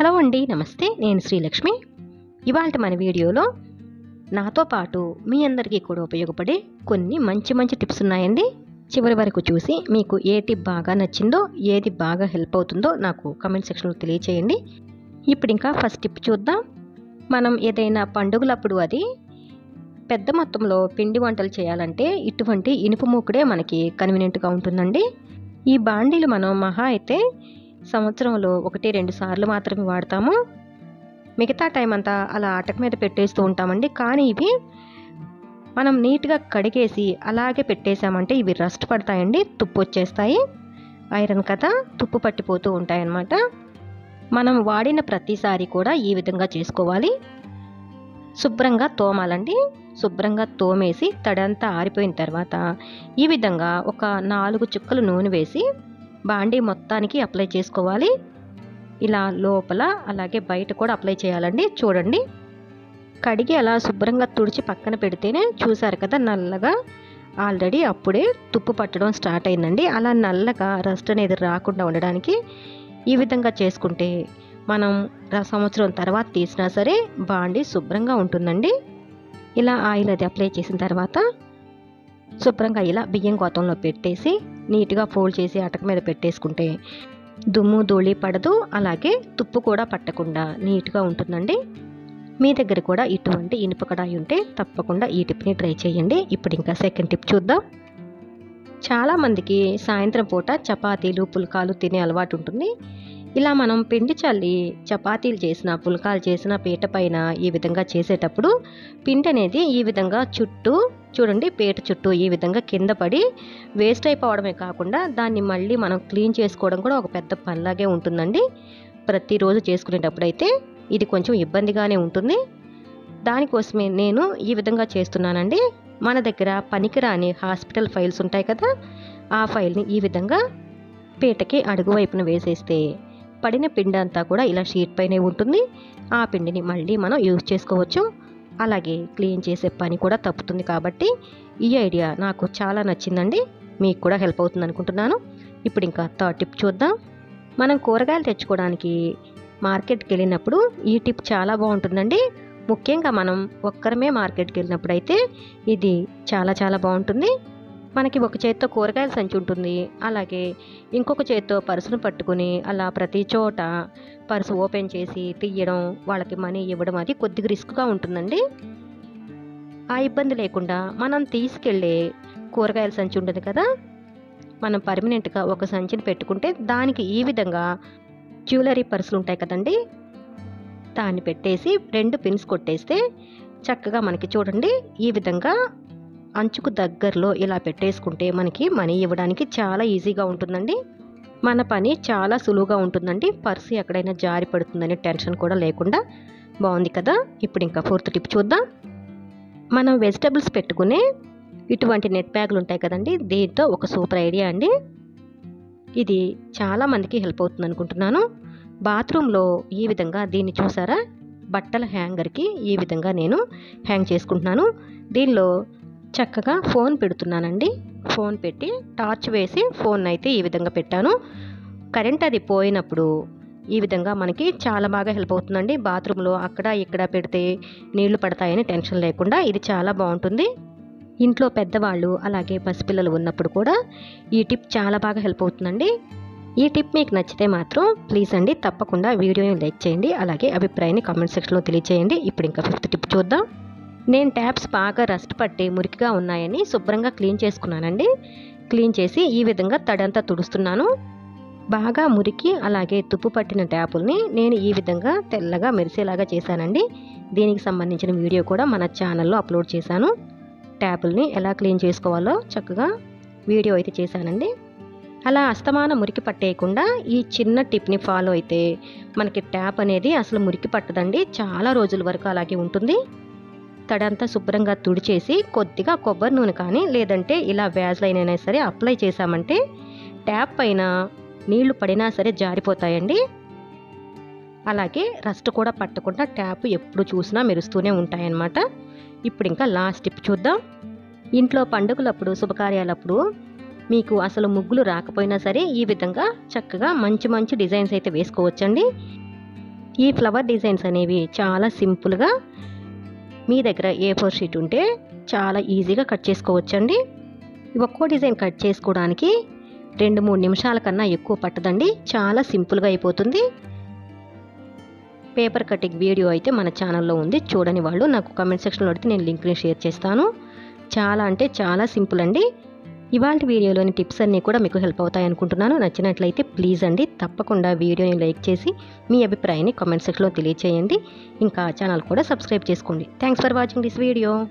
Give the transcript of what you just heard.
Hello అండి, నమస్తే. నేను శ్రీలక్ష్మి. ఇవాళ మన వీడియోలో నాతో పాటు మీ అందరికీ కూడా ఉపయోగపడే కొన్ని మంచి టిప్స్ ఉన్నాయండి. చివరి వరకు చూసి మీకు ఏ టిప్ బాగా నచ్చిందో, ఏది బాగా హెల్ప్ అవుతుందో నాకు కమెంట్ సెక్షన్లో తెలియచేయండి. ఇప్పుడు ఇంకా ఫస్ట్ టిప్ చూద్దాం. మనం ఏదైనా పండుగలప్పుడు అది పెద్ద మొత్తంలో పిండి వంటలు చేయాలంటే ఇటువంటి ఇనుప మూకుడే మనకి కన్వీనియంట్గా ఉంటుందండి. ఈ బాండీలు మనం మహా అయితే సంవత్సరంలో 1-2 సార్లు మాత్రమే వాడతాము. మిగతా టైం అంతా అలా అటక మీద పెట్టేస్తూ ఉంటామండి. కానీ ఇవి మనం నీట్గా కడిగేసి అలాగే పెట్టేసామంటే ఇవి రస్ట్ పడతాయండి, తుప్పు వచ్చేస్తాయి. ఐరన్ కదా, తుప్పు పట్టిపోతూ ఉంటాయన్నమాట. మనం వాడిన ప్రతిసారి కూడా ఈ విధంగా చేసుకోవాలి. శుభ్రంగా తోమాలండి. శుభ్రంగా తోమేసి తడంతా ఆరిపోయిన తర్వాత ఈ విధంగా ఒక 4 చుక్కలు నూనె వేసి బాండీ మొత్తానికి అప్లై చేసుకోవాలి. ఇలా లోపల అలాగే బయట కూడా అప్లై చేయాలండి. చూడండి, కడిగి అలా శుభ్రంగా తుడిచి పక్కన పెడితేనే చూసారు కదా, నల్లగా ఆల్రెడీ అప్పుడే తుప్పు పట్టడం స్టార్ట్ అయిందండి. అలా నల్లగా రస్ట్ అనేది రాకుండా ఉండడానికి ఈ విధంగా చేసుకుంటే మనం సంవత్సరం తర్వాత తీసినా సరే బాండీ శుభ్రంగా ఉంటుందండి. ఇలా ఆయిల్ అది అప్లై చేసిన తర్వాత శుభ్రంగా ఇలా బియ్యం గోతంలో పెట్టేసి నీట్గా ఫోల్డ్ చేసి అటక మీద పెట్టేసుకుంటే దుమ్ము ధూళి పడదు, అలాగే తుప్పు కూడా పట్టకుండా నీట్గా ఉంటుందండి. మీ దగ్గర కూడా ఇటువంటి ఇనుప కడాయి ఉంటే తప్పకుండా ఈ టిప్ని ట్రై చేయండి. ఇప్పుడు ఇంకా సెకండ్ టిప్ చూద్దాం. చాలామందికి సాయంత్రం పూట చపాతీలు పుల్కాలు తినే అలవాటు ఉంటుంది. ఇలా మనం పిండి చల్లి చపాతీలు చేసిన పుల్కాలు చేసిన పీట పైన ఈ విధంగా చేసేటప్పుడు పిండి అనేది ఈ విధంగా చుట్టూ చూడండి, పీట చుట్టూ ఈ విధంగా కింద పడి వేస్ట్ అయిపోవడమే కాకుండా దాన్ని మళ్ళీ మనం క్లీన్ చేసుకోవడం కూడా ఒక పెద్ద పనిలాగే ఉంటుందండి. ప్రతిరోజు చేసుకునేటప్పుడు అయితే ఇది కొంచెం ఇబ్బందిగానే ఉంటుంది. దానికోసమే నేను ఈ విధంగా చేస్తున్నానండి. మన దగ్గర పనికిరాని హాస్పిటల్ ఫైల్స్ ఉంటాయి కదా, ఆ ఫైల్ని ఈ విధంగా పీటకి అడుగు వైపున వేసేస్తే పడిన పిండి అంతా కూడా ఇలా షీట్ పైనే ఉంటుంది. ఆ పిండిని మళ్ళీ మనం యూజ్ చేసుకోవచ్చు. అలాగే క్లీన్ చేసే పని కూడా తప్పుతుంది. కాబట్టి ఈ ఐడియా నాకు చాలా నచ్చిందండి. మీకు కూడా హెల్ప్ అవుతుంది అనుకుంటున్నాను. ఇప్పుడు ఇంకా థర్డ్ టిప్ చూద్దాం. మనం కూరగాయలు తెచ్చుకోవడానికి మార్కెట్కి వెళ్ళినప్పుడు ఈ టిప్ చాలా బాగుంటుందండి. ముఖ్యంగా మనం ఒక్కరమే మార్కెట్కి వెళ్ళినప్పుడు అయితే ఇది చాలా బాగుంటుంది. మనకి ఒక చేత్తో కూరగాయల సంచి ఉంటుంది, అలాగే ఇంకొక చేత్తో పర్సును పట్టుకుని అలా ప్రతి చోట పర్సు ఓపెన్ చేసి తీయడం, వాళ్ళకి మనీ ఇవ్వడం అది కొద్దిగా రిస్క్గా ఉంటుందండి. ఆ ఇబ్బంది లేకుండా మనం తీసుకెళ్ళే కూరగాయల సంచి ఉంటుంది కదా, మనం పర్మనెంట్గా ఒక సంచిని పెట్టుకుంటే దానికి ఈ విధంగా జ్యువెలరీ పర్సులు ఉంటాయి కదండి, దాన్ని పెట్టేసి 2 పిన్స్ కొట్టేస్తే చక్కగా మనకి చూడండి ఈ విధంగా అంచుకు దగ్గరలో ఇలా పెట్టేసుకుంటే మనకి మనీ ఇవ్వడానికి చాలా ఈజీగా ఉంటుందండి. మన పని చాలా సులువుగా ఉంటుందండి. పర్సు ఎక్కడైనా జారి పడుతుందనే టెన్షన్ కూడా లేకుండా. బాగుంది కదా. ఇప్పుడు ఇంకా ఫోర్త్ టిప్ చూద్దాం. మనం వెజిటబుల్స్ పెట్టుకునే ఇటువంటి నెట్ బ్యాగులు ఉంటాయి కదండి, దీంతో ఒక సూపర్ ఐడియా అండి. ఇది చాలా మందికి హెల్ప్ అవుతుంది అనుకుంటున్నాను. బాత్రూంలో ఈ విధంగా దీన్ని చూసారా, బట్టల హ్యాంగర్కి ఈ విధంగా నేను హ్యాంగ్ చేసుకుంటున్నాను. దీనిలో చక్కగా ఫోన్ పెడుతున్నానండి. ఫోన్ పెట్టి టార్చ్ వేసి ఫోన్ అయితే ఈ విధంగా పెట్టాను. కరెంట్ అది పోయినప్పుడు ఈ విధంగా మనకి చాలా బాగా హెల్ప్ అవుతుందండి. బాత్రూంలో అక్కడ ఇక్కడ పెడితే నీళ్లు పడతాయని టెన్షన్ లేకుండా ఇది చాలా బాగుంటుంది. ఇంట్లో పెద్దవాళ్ళు అలాగే పసిపిల్లలు ఉన్నప్పుడు కూడా ఈ టిప్ చాలా బాగా హెల్ప్ అవుతుందండి. ఈ టిప్ మీకు నచ్చితే మాత్రం ప్లీజ్ అండి తప్పకుండా వీడియోని లైక్ చేయండి, అలాగే అభిప్రాయాన్ని కామెంట్ సెక్షన్లో తెలియచేయండి. ఇప్పుడు ఇంకా ఫిఫ్త్ టిప్ చూద్దాం. నేను ట్యాప్స్ బాగా రస్ట్ పట్టి మురికిగా ఉన్నాయని శుభ్రంగా క్లీన్ చేసుకున్నానండి. క్లీన్ చేసి ఈ విధంగా తడంతా తుడుస్తున్నాను. బాగా మురికి అలాగే తుప్పు పట్టిన ట్యాపుల్ని నేను ఈ విధంగా తెల్లగా మెరిసేలాగా చేశానండి. దీనికి సంబంధించిన వీడియో కూడా మన ఛానల్లో అప్లోడ్ చేశాను. ట్యాపుల్ని ఎలా క్లీన్ చేసుకోవాలో చక్కగా వీడియో అయితే చేశానండి. అలా అస్తమానం మురికి పట్టేయకుండా ఈ చిన్న టిప్ని ఫాలో అయితే మనకి ట్యాప్ అనేది అసలు మురికి పట్టదండి. చాలా రోజుల వరకు అలాగే ఉంటుంది. తడంతా శుభ్రంగా తుడిచేసి కొద్దిగా కొబ్బరి నూనె కానీ లేదంటే ఇలా వ్యాజ్లైన్ అయినా సరే అప్లై చేసామంటే ట్యాప్ పైన నీళ్లు పడినా సరే జారిపోతాయండి. అలాగే రస్ట్ కూడా పట్టకుండా ట్యాప్ ఎప్పుడు చూసినా మెరుస్తూనే ఉంటాయన్నమాట. ఇప్పుడు ఇంకా లాస్ట్ టిప్ చూద్దాం. ఇంట్లో పండుగలప్పుడు శుభకార్యాలప్పుడు మీకు అసలు ముగ్గులు రాకపోయినా సరే ఈ విధంగా చక్కగా మంచి డిజైన్స్ అయితే వేసుకోవచ్చండి. ఈ ఫ్లవర్ డిజైన్స్ అనేవి చాలా సింపుల్గా మీ దగ్గర A4 షీట్ ఉంటే చాలా ఈజీగా కట్ చేసుకోవచ్చండి. ఒక్కో డిజైన్ కట్ చేసుకోవడానికి 2-3 నిమిషాల కన్నా ఎక్కువ పట్టదండి. చాలా సింపుల్గా అయిపోతుంది. పేపర్ కటింగ్ వీడియో అయితే మన ఛానల్లో ఉంది. చూడని వాళ్ళు నాకు కామెంట్ సెక్షన్లో అడిగితే నేను లింక్ని షేర్ చేస్తాను. చాలా అంటే చాలా సింపుల్ అండి. ఇవాళ వీడియోలోని టిప్స్ అన్నీ కూడా మీకు హెల్ప్ అవుతాయి అనుకుంటున్నాను. నచ్చినట్లయితే ప్లీజ్ అండి తప్పకుండా వీడియోని లైక్ చేసి మీ అభిప్రాయాన్ని కామెంట్ సెక్షన్లో తెలియచేయండి. ఇంకా ఛానల్ కూడా సబ్స్క్రైబ్ చేసుకోండి. Thanks for watching this video.